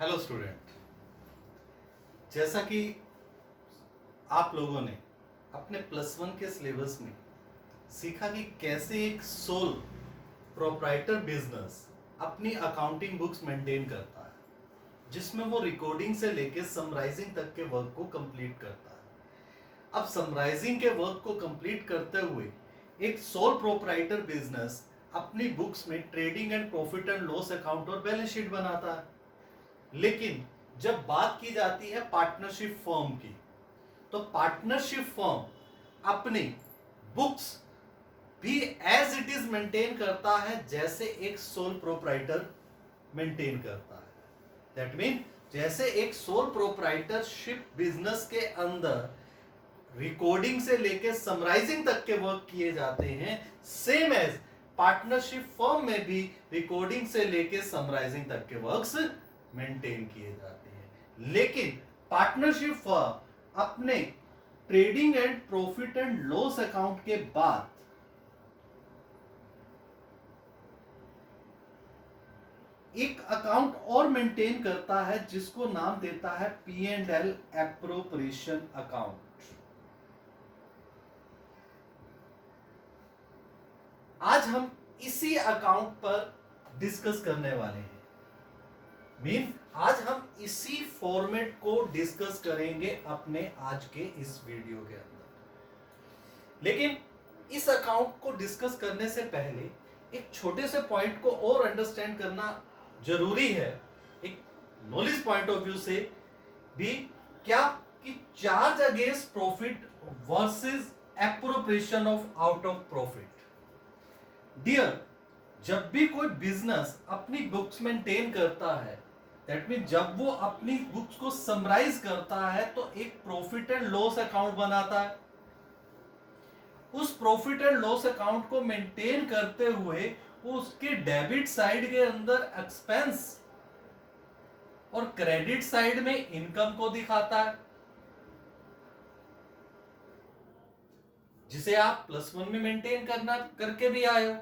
Hello student, जैसा कि आप लोगों ने अपने +1 के सिलेबस में सीखा कि कैसे एक सोल प्रोप्राइटर बिजनेस अपनी अकाउंटिंग बुक्स मेंटेन करता है, जिसमें वो रिकॉर्डिंग से लेके समराइजिंग तक के वर्क को कंप्लीट करता है। अब समराइजिंग के वर्क को कंप्लीट करते हुए एक सोल प्रोप्राइटर बिजनेस अपनी बुक्स में trading and profit and loss account और बैलेंस शीट बनाता है। लेकिन जब बात की जाती है पार्टनरशिप फर्म की, तो पार्टनरशिप फर्म अपनी बुक्स भी एज इट इज मेंटेन करता है जैसे एक सोल प्रोप्राइटर मेंटेन करता है। दैट मीन जैसे एक सोल प्रोप्राइटरशिप बिजनेस के अंदर रिकॉर्डिंग से लेकर समराइजिंग तक के वर्क किए जाते हैं, सेम एज पार्टनरशिप फर्म में भी रिकॉर्डिंग से लेकर समराइजिंग तक के वर्क्स मेंटेन किए जाते हैं। लेकिन पार्टनरशिप फर्म अपने trading and profit and loss account के बाद एक अकाउंट और मेंटेन करता है जिसको नाम देता है P&L एप्रोप्रिएशन अकाउंट। आज हम इसी अकाउंट पर डिस्कस करने वाले हैं। आज हम इसी फॉर्मेट को डिस्कस करेंगे अपने आज के इस वीडियो के अंदर। लेकिन इस अकाउंट को डिस्कस करने से पहले एक छोटे से पॉइंट को और अंडरस्टैंड करना जरूरी है, एक नॉलेज पॉइंट ऑफ व्यू से भी। क्या कि charge against profit versus appropriation of out of profit. Dear, जब भी कोई बिजनेस अपनी बुक्स मेंटेन करता है, दैट मीन जब वो अपनी बुक्स को समराइज करता है तो एक प्रॉफिट एंड लॉस अकाउंट बनाता है। उस प्रॉफिट एंड लॉस अकाउंट को मेंटेन करते हुए वो उसके डेबिट साइड के अंदर एक्सपेंस और क्रेडिट साइड में इनकम को दिखाता है, जिसे आप +1 में मेंटेन करना करके भी आए हो।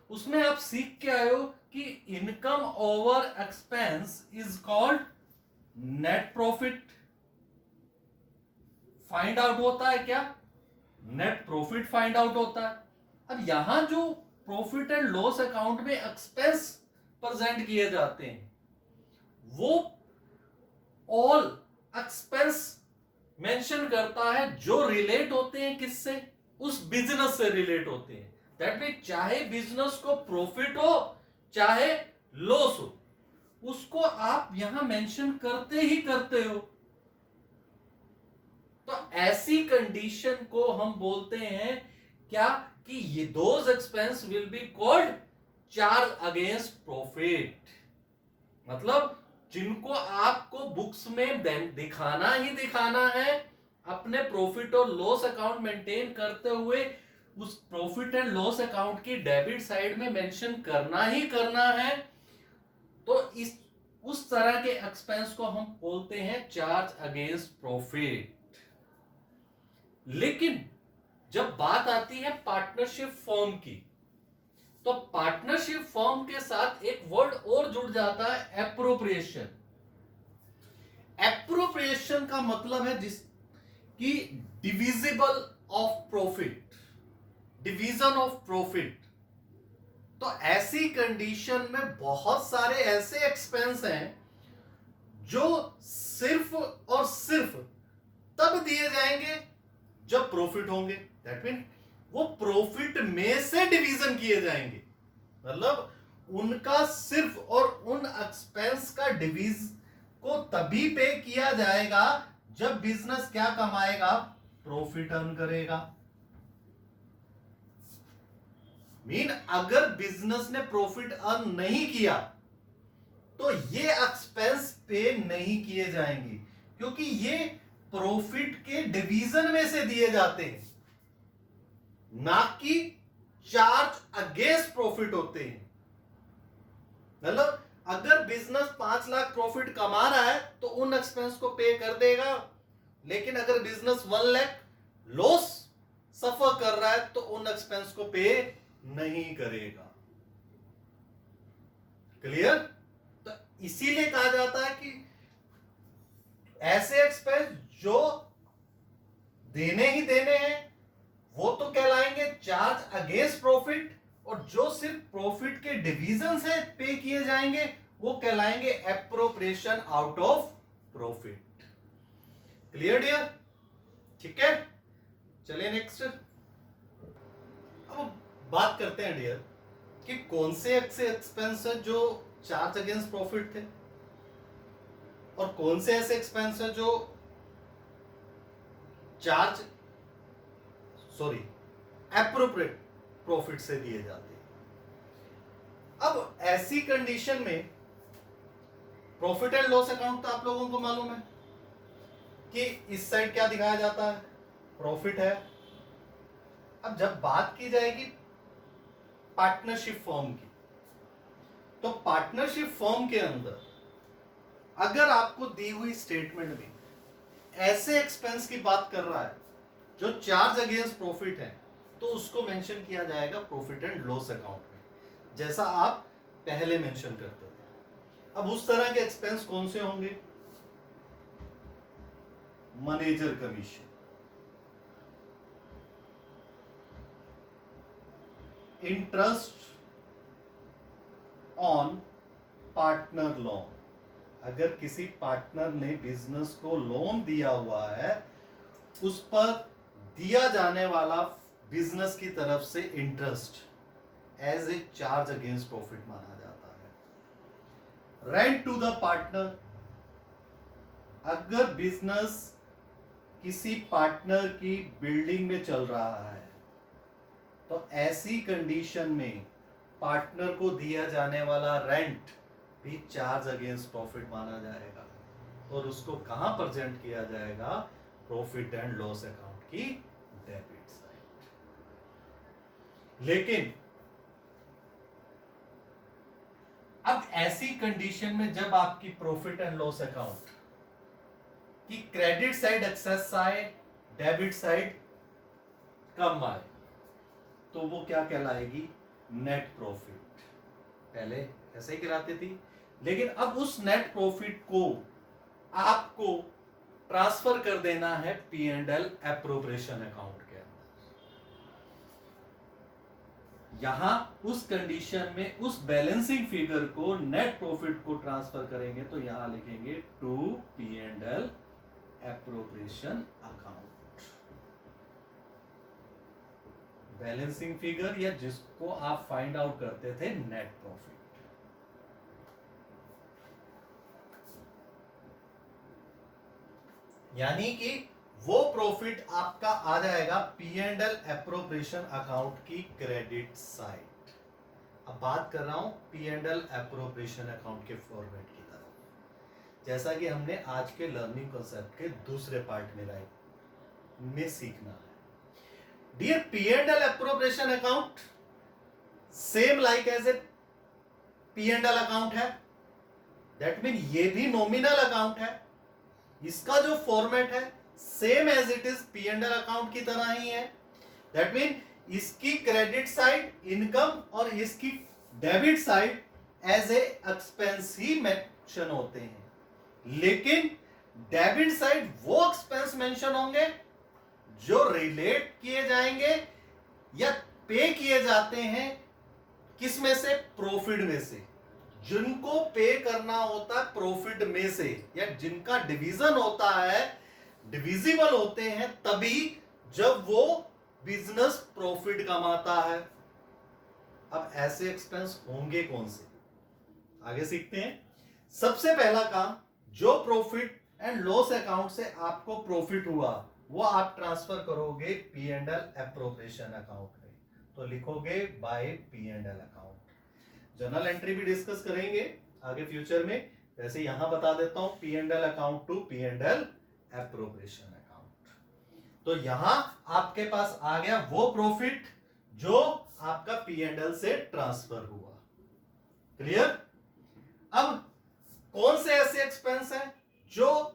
उसमें आप सीख के आए हो कि income over expense is called net profit. Find out होता है क्या? नेट प्रॉफिट फाइंड आउट होता है। अब यहां जो प्रॉफिट एंड लॉस अकाउंट में एक्सपेंस प्रेजेंट किए जाते हैं, वो ऑल एक्सपेंस मेंशन करता है जो रिलेट होते हैं किससे? उस बिजनेस से रिलेट होते हैं। दैट मीन चाहे बिजनेस को प्रॉफिट हो चाहे लॉस हो, उसको आप यहां मेंशन करते ही करते हो। तो ऐसी कंडीशन को हम बोलते हैं क्या कि ये those expense will be called charge against profit. मतलब जिनको आपको बुक्स में दिखाना ही दिखाना है, अपने प्रॉफिट और लॉस अकाउंट मेंटेन करते हुए उस प्रॉफिट एंड लॉस अकाउंट की डेबिट साइड में मेंशन करना ही करना है, तो इस उस तरह के एक्सपेंस को हम बोलते हैं चार्ज अगेंस्ट प्रॉफिट। लेकिन जब बात आती है पार्टनरशिप फर्म की, तो पार्टनरशिप फर्म के साथ एक वर्ड और जुड़ जाता है, एप्रोप्रिएशन। एप्रोप्रिएशन का मतलब है जिसकी divisible of profit, division of profit. तो ऐसी कंडीशन में बहुत सारे ऐसे एक्सपेंस हैं जो सिर्फ और सिर्फ तब दिए जाएंगे जब प्रॉफिट होंगे। दैट मीन वो प्रॉफिट में से डिवीजन किए जाएंगे। मतलब उनका सिर्फ और उन एक्सपेंस का डिवीज को तभी पे किया जाएगा जब बिजनेस क्या कमाएगा? प्रॉफिट अर्न करेगा। मीन अगर बिजनेस ने प्रॉफिट अर्न नहीं किया तो ये एक्सपेंस पे नहीं किए जाएंगे, क्योंकि ये प्रॉफिट के डिवीजन में से दिए जाते हैं, ना कि चार्ज अगेंस्ट प्रॉफिट होते हैं। मतलब अगर बिजनेस 5 लाख प्रॉफिट कमा रहा है तो उन एक्सपेंस को पे कर देगा, लेकिन अगर बिजनेस 1 लाख लॉस सफर कर रहा है तो उन एक्सपेंस को पे नहीं करेगा। क्लियर? तो इसीलिए कहा जाता है कि ऐसे एक्सपेंस जो देने ही देने हैं वो तो कहलाएंगे चार्ज अगेंस्ट प्रॉफिट, और जो सिर्फ प्रॉफिट के डिवीजन से पे किए जाएंगे वो कहलाएंगे appropriation out of profit. Clear dear? ठीक है, चलिए नेक्स्ट। अब बात करते हैं डियर कि कौन से ऐसे एक्सपेंस है जो चार्ज अगेंस्ट प्रॉफिट थे और कौन से ऐसे एक्सपेंस है जो चार्ज एप्रोप्रिएट प्रॉफिट से दिए जाते हैं। अब ऐसी कंडीशन में प्रॉफिट एंड लॉस अकाउंट तो आप लोगों को मालूम है कि इस साइड क्या दिखाया जाता है, प्रॉफिट है। अब जब बात की जाएगी पार्टनरशिप फॉर्म की, तो पार्टनरशिप फॉर्म के अंदर अगर आपको दी हुई स्टेटमेंट में ऐसे एक्सपेंस की बात कर रहा है जो चार्ज अगेंस्ट प्रॉफिट है, तो उसको मेंशन किया जाएगा प्रॉफिट एंड लॉस अकाउंट में, जैसा आप पहले मेंशन करते थे। अब उस तरह के एक्सपेंस कौन से होंगे? Manager commission, interest on partner loan, अगर किसी पार्टनर ने बिजनेस को लोन दिया हुआ है उस पर दिया जाने वाला बिजनेस की तरफ से interest as a charge against profit माना जाता है। रेंट टू द पार्टनर, अगर बिजनेस किसी पार्टनर की बिल्डिंग में चल रहा है तो ऐसी कंडीशन में पार्टनर को दिया जाने वाला रेंट भी चार्ज अगेंस्ट प्रॉफिट माना जाएगा और उसको कहां प्रेजेंट किया जाएगा? प्रॉफिट एंड लॉस अकाउंट की डेबिट साइड। लेकिन अब ऐसी कंडीशन में जब आपकी प्रॉफिट एंड लॉस अकाउंट की क्रेडिट साइड एक्सेस आए, डेबिट साइड कम आए, तो वो क्या कहलाएगी? Net profit. पहले ऐसे ही कहलाती थी, लेकिन अब उस नेट प्रॉफिट को आपको ट्रांसफर कर देना है P and L appropriation account के अंदर। यहां उस कंडीशन में उस बैलेंसिंग फिगर को, नेट प्रॉफिट को ट्रांसफर करेंगे तो यहां लिखेंगे to P and L appropriation account. Balancing figure या जिसको आप फाइंड आउट करते थे नेट प्रॉफिट। यानी कि वो प्रॉफिट आपका आ जाएगा P and L appropriation account की क्रेडिट साइड। अब बात कर रहा हूं P and L appropriation account के फॉर्मेट की तरफ, जैसा कि हमने आज के लर्निंग कॉन्सेप्ट के दूसरे पार्ट में सीखना है। Dear, P and L appropriation account same like as a P and L account है, दैट मीन ये भी नॉमिनल अकाउंट है, इसका जो फॉर्मेट है same as it is P and L account की तरह ही है। दैट मीन इसकी क्रेडिट साइड इनकम और इसकी debit side as a expense ही मेंशन होते हैं, लेकिन डेबिट साइड वो एक्सपेंस मेंशन होंगे जो रिलेट किए जाएंगे या पे किए जाते हैं किस में से? प्रॉफिट में से। जिनको पे करना होता है प्रॉफिट में से, या जिनका डिवीजन होता है, डिविजिबल होते हैं तभी जब वो बिजनेस प्रॉफिट कमाता है। अब ऐसे एक्सपेंस होंगे कौन से, आगे सीखते हैं। सबसे पहला काम, जो प्रॉफिट एंड लॉस अकाउंट से आपको प्रॉफिट हुआ वो आप ट्रांसफर करोगे P and L appropriation account में, तो लिखोगे by P and L account. Journal entry भी डिस्कस करेंगे आगे फ्यूचर में, वैसे यहां बता देता हूं P and L account to P and L appropriation account. तो यहां आपके पास आ गया वो प्रॉफिट जो आपका पी एंड एल से ट्रांसफर हुआ। क्लियर? अब कौन से ऐसे एक्सपेंस हैं जो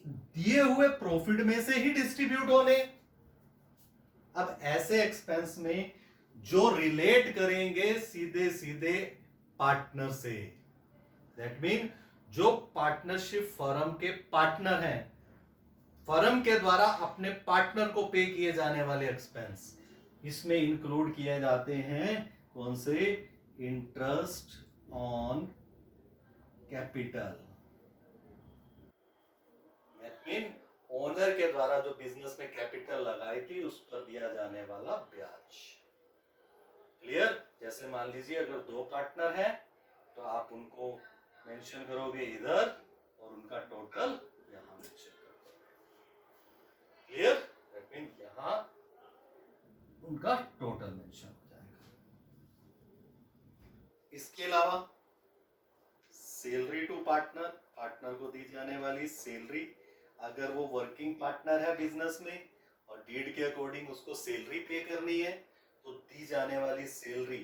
दिए हुए प्रॉफिट में से ही डिस्ट्रीब्यूट होने? अब ऐसे एक्सपेंस में जो रिलेट करेंगे सीधे सीधे पार्टनर से, दैट मीन जो पार्टनरशिप फर्म के पार्टनर हैं, फर्म के द्वारा अपने पार्टनर को पे किए जाने वाले एक्सपेंस, इसमें इंक्लूड किए जाते हैं कौन से? Interest on capital. Mean owner के द्वारा जो बिजनेस में कैपिटल लगाई थी उस पर दिया जाने वाला ब्याज। क्लियर? जैसे मान लीजिए अगर दो पार्टनर हैं तो आप उनको मेंशन करोगे इधर और उनका टोटल यहां मेंशन करोगे। क्लियर? दैट मीन यहां उनका टोटल मेंशन हो जाएगा। इसके अलावा सैलरी टू पार्टनर, पार्टनर को दी जाने वाली सैलरी, अगर वो वर्किंग पार्टनर है बिजनेस में और डीड के अकॉर्डिंग उसको सैलरी पे करनी है तो दी जाने वाली सैलरी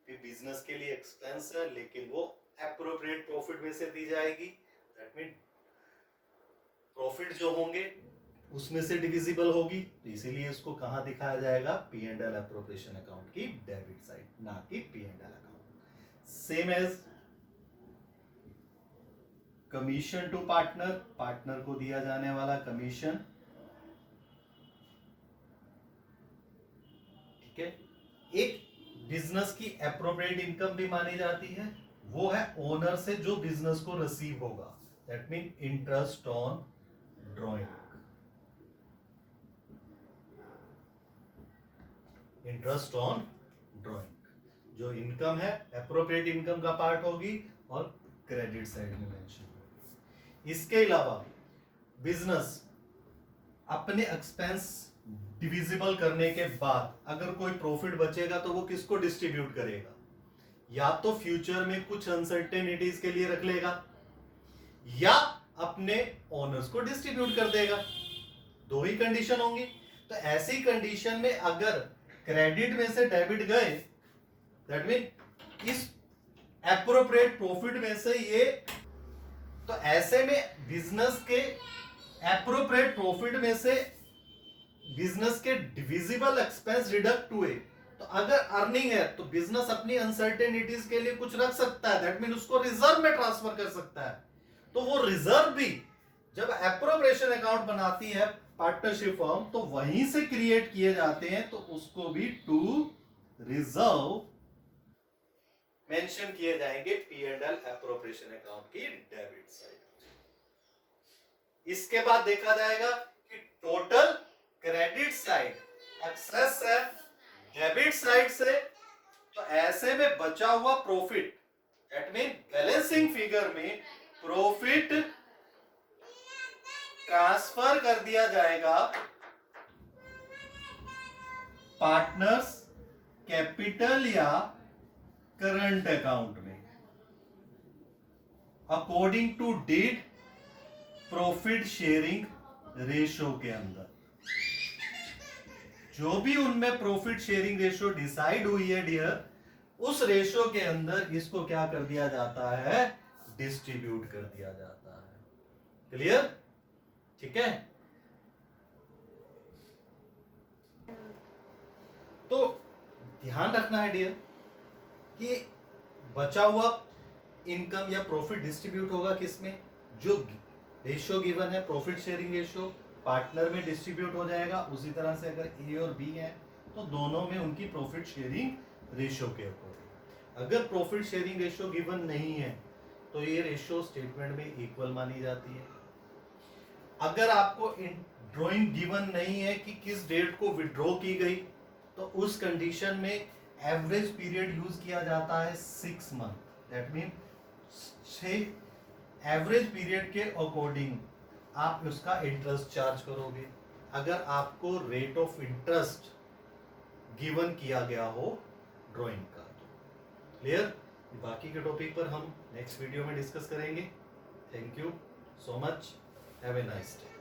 भी बिजनेस के लिए एक्सपेंस है, लेकिन वो एप्रोप्रिएट प्रॉफिट में से दी जाएगी। दैट मीन प्रॉफिट जो होंगे उसमें से डिविजिबल होगी, तो इसीलिए इसको कहां दिखाया जाएगा? P and L appropriation account की डेबिट साइड, ना कि P and L account. Same as commission to partner, partner को दिया जाने वाला कमीशन, ठीक है। एक बिजनेस की एप्रोप्रिएट इनकम भी मानी जाती है, वो है ओनर से जो बिजनेस को रिसीव होगा। That mean interest on drawing, interest on drawing जो इनकम है एप्रोप्रिएट इनकम का पार्ट होगी और क्रेडिट साइड में मेंशन होगी। इसके अलावा बिजनेस अपने एक्सपेंस डिविजिबल करने के बाद अगर कोई प्रॉफिट बचेगा तो वो किसको डिस्ट्रीब्यूट करेगा? या तो फ्यूचर में कुछ अनसर्टेनिटीज के लिए रख लेगा या अपने ओनर्स को डिस्ट्रीब्यूट कर देगा। दो ही कंडीशन होंगी। तो ऐसी कंडीशन में अगर क्रेडिट में से डेबिट गए, दैट मीन इस एप्रोप्रिएट प्रॉफिट में से ये, तो ऐसे में बिजनेस के एप्रोप्रिएट प्रॉफिट में से बिजनेस के डिविजिबल एक्सपेंस डिडक्ट हुए, तो अगर अर्निंग है तो बिजनेस अपनी अनसर्टेनिटीज के लिए कुछ रख सकता है, दैट मीन उसको रिजर्व में ट्रांसफर कर सकता है। तो वो रिजर्व भी जब एप्रोप्रिएशन अकाउंट बनाती है पार्टनरशिप फर्म तो वहीं से क्रिएट किए जाते हैं, तो उसको भी टू रिजर्व मेंशन किए जाएंगे P and L appropriation account की डेबिट साइड। इसके बाद देखा जाएगा कि टोटल क्रेडिट साइड एक्सेस है डेबिट साइड से, तो ऐसे में बचा हुआ profit, that mean balancing figure में प्रॉफिट ट्रांसफर कर दिया जाएगा पार्टनर्स कैपिटल या करंट अकाउंट में according to deed profit sharing ratio के अंदर। जो भी उनमें प्रॉफिट शेयरिंग रेशो डिसाइड हुई है डियर, उस रेशो के अंदर इसको क्या कर दिया जाता है? डिस्ट्रीब्यूट कर दिया जाता है। क्लियर? ठीक है। तो ध्यान रखना है डियर कि बचा हुआ इनकम या प्रॉफिट डिस्ट्रीब्यूट होगा किसमें? जो रेशियो गिवन है प्रॉफिट शेयरिंग रेशियो, पार्टनर में डिस्ट्रीब्यूट हो जाएगा। उसी तरह से अगर ए और बी है तो दोनों में उनकी प्रॉफिट शेयरिंग रेशियो के अकॉर्डिंग। अगर प्रॉफिट शेयरिंग रेशियो गिवन नहीं है तो ये रेशियो स्टेटमेंट में इक्वल मानी जाती है। अगर आपको ड्रॉइंग गिवन नहीं है कि किस डेट को विड्रॉ की गई, तो उस कंडीशन में एवरेज पीरियड यूज किया जाता है 6 month. That mean 6 average period के अकॉर्डिंग आप उसका इंटरेस्ट चार्ज करोगे अगर आपको रेट ऑफ इंटरेस्ट गिवन किया गया हो ड्राइंग का। क्लियर? बाकी के टॉपिक पर हम नेक्स्ट वीडियो में डिस्कस करेंगे। Thank you so much, have a nice day.